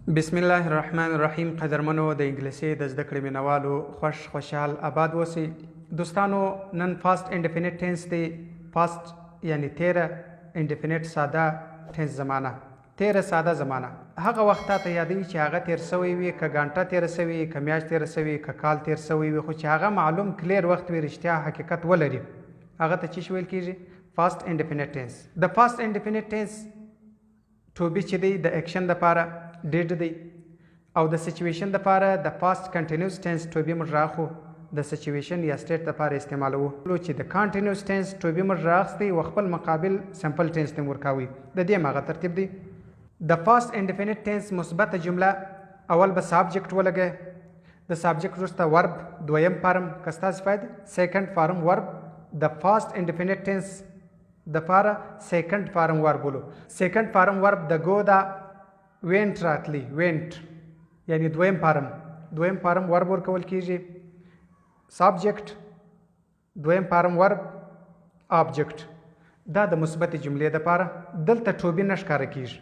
بسم الله الرحمن الرحیم. قدرمنو د انګلیسي د زده کړې مینوالو خوشحال آباد اوسئ. دوستانو نن پاست انډیفینټ ټینس دی. پاست یعنی تیره، انډیفینټ ساده ټینس زمانه، تیره ساده زمانه. هغه وخت ته یادوي چې هغه تیر سوی وي، که ګانټه تیره سوي، که میاشت تیره سوي، که کال تیر سوی وي، خو چې هغه معلوم کلیر وخت وي، رښتیا حقیقت ولري، هغه ته څه ویل کیږي؟ پاست انډیفینټ ټینس. د پاست انډیفینټ ټینس ټو بی چې دی د اکشن دپاره ډیډ دی، او د سچویشن دپاره د پاست کنټینیوس ټینس ټو بی موږ راخو د سچویشن یا سټیټ دپاره استعمالوو. چې د کانټینیوس ټینس ټو بی موږ راخستی او خپل مقابل سمپل ټینس ته ورکاوي. د دې هغه ترتیب دی. د پاست انډیفینټ ټینس مثبته جمله اول به سابجیکټ ولګئ، د سابجیکټ وروسته ورب دویم فارم که ستاسو فاید سیکنډ فارم ورب. د پاست انډیفینټ ټینس دپاره سیکنډ فارم ورب ولو. سیکنډ فارم ورب د ګو دا وینټ راتلی، وینټ یعنی دویم فارم ورب ورکول کیږي. سابجیکټ دویم فارم ورب آبجیکټ. دا د مثبت جملې دپاره. دلته ټوبی نه ښکاره کیږي.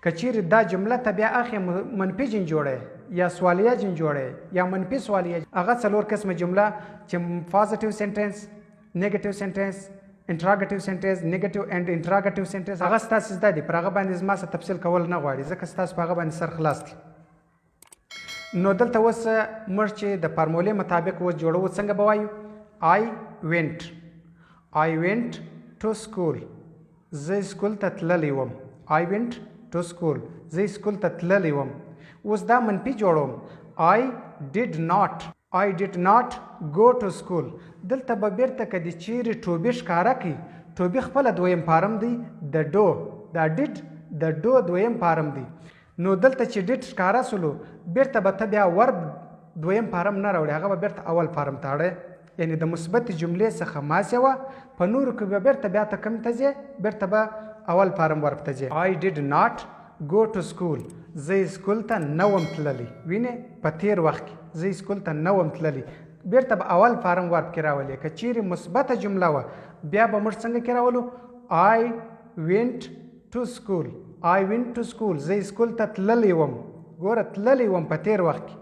که چیرې دا جمله ته بیا اخې منفي جن جوړی یا سوالیه جن جوړی یا منفي سوالیه، هغه څلور قسمه جمله چې پازیټیو سنټنس، نیګیټیو سنټنس، انټراګیټیو سنټنس، نیګیټیو اینډ انټراګیټیو سنټنس، هغه ستاسو زده دي. پر هغه باندې زما څه تفصیل کول نه غواړي، ځکه ستاسو په هغه باندې سر خلاص دي. نو دلته اوس موږ چې د فارمولې مطابق اوس جوړو، څنګه به وایو؟ I went to school. زه سکول ته تللی وم. I went to school. زه سکول ته تللی وم. اوس دا منفي جوړوم. I did not go to school. دلته به بیرته که د چیرې ټوبی ښکاره کړي، ټوبی خپله دویم فارم دی د ډو، دا ډیډ د ډو دویم فارم دی. نو دلته چې ډیډ ښکاره سولو، بیرته به ته بیا ورب دویم فارم نه راوړي، هغه به بیرته اول فارم ته اړی، یعنی د مثبت جملې څخه ماسې وه. په نورو کې به بیرته بیا ته کوم ته ځې؟ بیرته به اول فارم ورب ته ځې. I did not go to school. زه سکول ته نه وم تللی. وینې په تیر وخت کې زه سکول ته نه وم تللی، بیرته به اول فارم ورب کې راولي. که چیرې مثبته جمله وه، بیا به موږ څنګه کې راولو؟ I went to school. I went to school. زه سکول ته تللی وم. ګوره تللی وم په تیر وخت کې.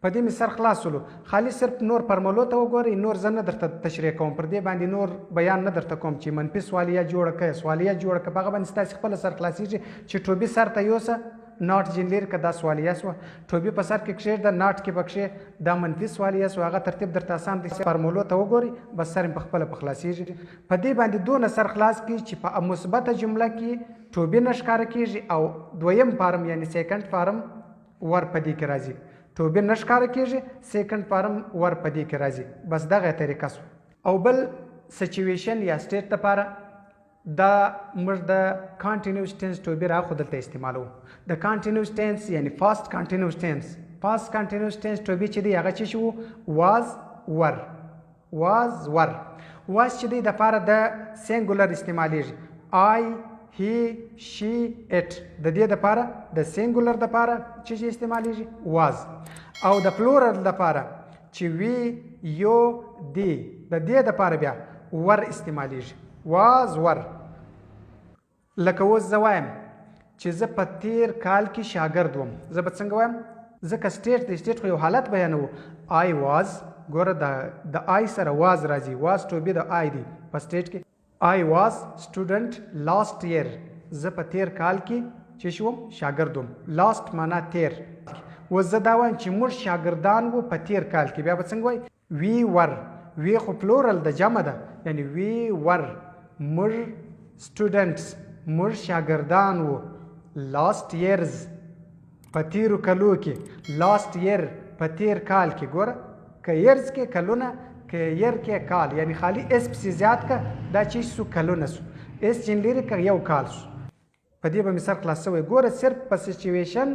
په دې مې سر خلاص ولو. خالي صرف نور فرمولو ته وګورئ، نور زه نه درته تشریح کوم، پر دې باندې نور بیان نه درته کوم چې منفي سوالیه جوړه کړه، سوالیه جوړه کړه، په هغه باندې ستاسې خپله سر خلاصېږي. چې ټوبي سر ته یوسه، ناټ جن لري که دا سوالیه سوه، ټوبي په سر کې کښېږده، ناټ کې به کښې دا منفي سوالیه سوه. هغه ترتیب درته اسان دی. فارمولو ته وګورئ، بس سر یې پخپله په خلاصېږي. په دې باندې دونه سر خلاص کړي چې په مثبته جمله کې ټوبي نه ښکاره کېږي او دویم فارم یعنی سیکنډ فارم ور په دې کې راځي. ټوبی نه ښکاره کېږي، سیکنډ فارم ور په دې کې راځي. بس دغه طریقه سو. او بل سچویشن یا سټیټ دپاره دا موږ د کانټینیوس ټینس ټوبی راخو دلته استعمالوو. د کانټینیوس ټینس یعنی فاست کانټینیوس ټینس. فاست کانټینیوس ټینس ټوبی چې دی هغه څه شي وو؟ واز ور. واز چې دی دپاره د سینګولر استعمالیږي. I, he, she, it. د دې دپاره د سینګولر دپاره څه شي استعمالیږي؟ واز. او د پلورل دپاره چې وی، یو، دی، د دې دپاره بیا ور استعمالیږي. واز ور. لکه اوس زه وایم چې زه په تیر کال کې شاګرد وم، زه به څنګه وایم؟ ځکه سټیټ دی، سټیټ خو یو حالت بیانوو. I was. ګوره د آی سره واز راځي. واز ټوبی د آی دی په سټیټ کې. I was student last year. زه په تیر کال کې چې شوم شاګرد وم. لاست معنا تیر. اوس زه دا وایم چې موږ شاګردان وو په تیر کال کې، بیا به څنګه وایي؟ وی ور. وی خو پلورل د جمع ده، یعنی وی ور. موږ سټوډنټس، موږ شاګردان وو. لاست ایرز په تیرو کلو کې. لاست ایر په تیر کال کې. ګوره که ایرز کې کلونه، که یر کې کال، یعنی خالی اس پسې زیات که دا چې سو کلونه سو، اس جن لري که یو کال سو. په دې به مې سر خلاص شوی. ګوره صرف په سچویشن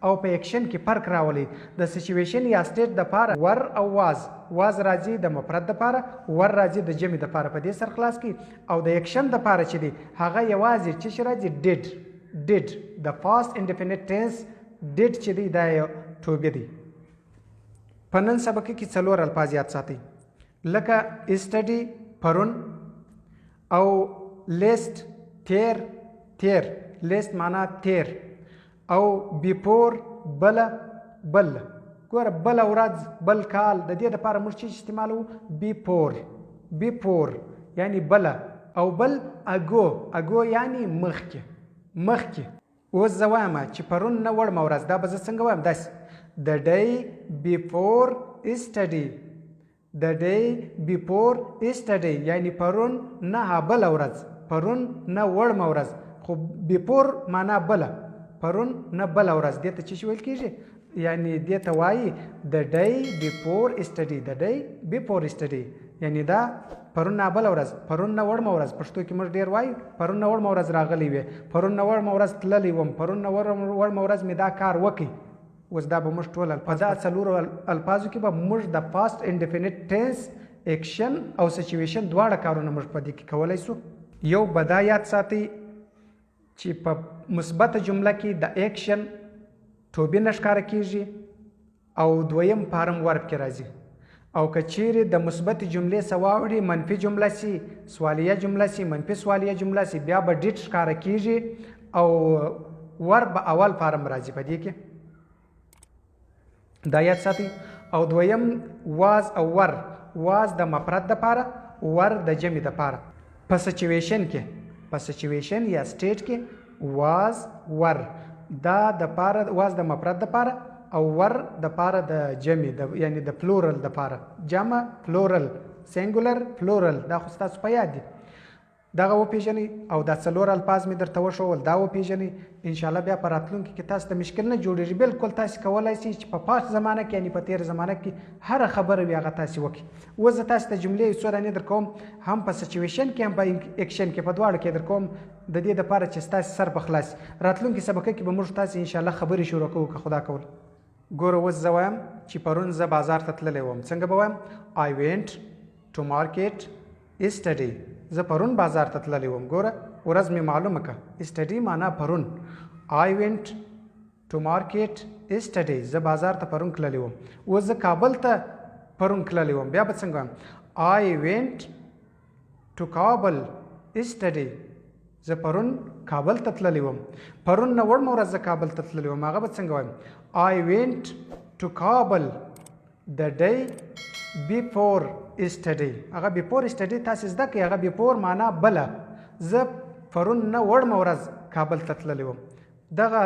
او په اکشن کې فرق راولي. د سچویشن یا سټیټ دپاره ور او واز. واز راځي د مفرد دپاره، ور راځي د جمع دپاره. په دې سر خلاص کړي. او د اکشن دپاره چې دی هغه یوازې څه شي راځي؟ ډیډ. د پاست انډیفینټ ټینس ډیډ چې دی دا یو ټوبی دی. په نن سبق کې څلور الفاظ یاد ساتئ، لکه اسټډي پرون، او لیست تیر. لیست معنا تیر، او بیفور بل ګوره بل ورځ بل کال د دې دپاره موږ چې استعمالوو بیفور یعنی بله او بل اګو یعنی مخکې اوس زه وایم چې پرون نه وړمه ورځ دا به زه څنګه وایم داسې the day before yesterday یعنی پرون نه بله ورځ پرون نه وړمه ورځ خو بیفور معنا بله پرون نه بله ورځ دې ته څه شي ویل کېږي یعنی دې ته وایي the day before yesterday یعنی دا پرون نه بله ورځ پرون نه وړمه ورځ پښتو کې موږ ډېر وایو پرون نه وړمه ورځ راغلی وې پرون نه وړمه ورځ تللی وم پرون نه وړمه ورځ مې دا کار وکړي اوس دا به موږ ټول په دا څلورو الفاظو کې به موږ د پاست انډیفینټ ټینس ایکشن او سچویشن دواړه کارونه موږ په دې کې کولی سو یو به دا یاد ساتئ چې په مثبته جمله کې د ایکشن توبې نه ښکاره کېږي او دویم فارم ورب کې راځي او که چیرې د مثبتې جملې څه واوړي منفي جمله سي سوالیه جمله سي منفي سوالیه جمله سي بیا به ډیټ ښکاره کېږي او ورب به اول فارم راځي په دې کې دا یاد ساتئ او دویم واز او ور واز د مفرد دپاره ور د جمع دپاره په سچویشن یا سټیټ کې واز ور دا دپاره واز د مفرد دپاره او ور دپاره د جمع یعنی د پلورل دپاره جمع پلورل سینګولر پلورل دا خو ستاسو په یاد دي دغه وپېژنئ او دا څلور الفاظ مې درته وښول دا وپېژنئ انشاءالله بیا په راتلونکي کې تاسو ته مشکل نه جوړېږي بالکل تاسې کولی شئ چې په پاست زمانه کې یعنې په تېر زمانه کې هره خبره وي هغه تاسې وکړي اوس زه تاسو ته جملې یو څو دانې در کوم هم په سچویشن کې هم په ایکشن کې په دواړو کې در کوم د دې دپاره چې ستاسې سر په خلاص راتلونکي سبقه کې به موږ تاسې انشاءالله خبرې شروع کوو که خدا کول ګوره اوس زه وایم چې پرون زه بازار ته تللی وم څنګه به وایم I went to market yesterday زه پرون بازار ته تللی وم ګوره ورځ مې معلومه که yesterday معنا پرون I went to market yesterday زه بازار ته پرون تللی وم اوس زه کابل ته پرون تللی وم بیا به څنګه وایم I went to Kabul yesterday زه پرون کابل ته تللی وم پرون نه وړمه ورځ زه کابل ته تللی وم هغه به څنګه وایم I went to Kabul the day before yesterday هغه before yesterday تاسې زده کړئ هغه before معنا بله زه پرون نه وړمه ورځ کابل ته تللی وم دغه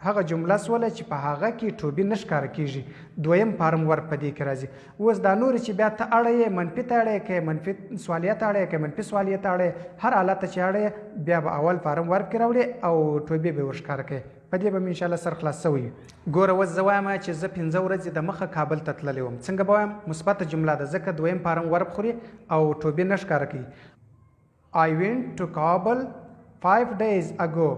هغه جمله سوله چې په هغه کې توبې نه ښکاره کېږي دویم فارم ورب په دې کې راځي اوس دا نورې چې بیا ته اړه یې منفي ته اړه یې که منفي سوالیه ته اړه یې که منفي سوالیه ته اړه یې هر حالت ته چې اړه یې بیا به اول فارم ورب کې راوړې او توبې به ورښکاره کوې په دې به مې انشاءالله سر خلاص سوی ګوره اوس زه وایم چې زه 5 ورځې د مخه کابل ته تللی وم څنګه به وایم مثبته جمله ده ځکه دویم فارم ورب خوري او توبې نه ښکاره کوي I went to Kabul 5 days ago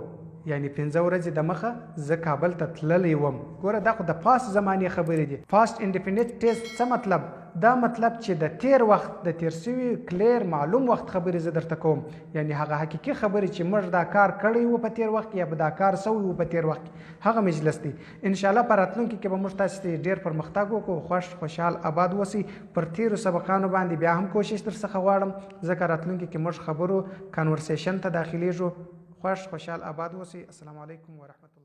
یعنی 5 ورځې د مخه زه کابل ته تللی وم ګوره دا خو د پاست زمانې خبرې دي پاست انډیفینټ ټینس څه مطلب دا مطلب چې د تیر وخت د تیر سوي کلیر معلوم وخت خبرې زه درته کوم یعنی هغه حقیقي خبرې چې موږ دا کار کړی و په تیر وخت کې یا به دا کار سوی و په تیر وخت کې هغه مجلس دی انشاءالله په راتلونکي کې به موږ تاسې ته ډېر پرمختګ وکړو خوشحال آباد اوسئ پر تیرو سبقانو باندې بیا هم کوشش درڅخه غواړم ځکه راتلونکي کې موږ خبرو کنورسیشن ته داخلیږو خوشحال آباد اوسئ السلام علیکم ورحمت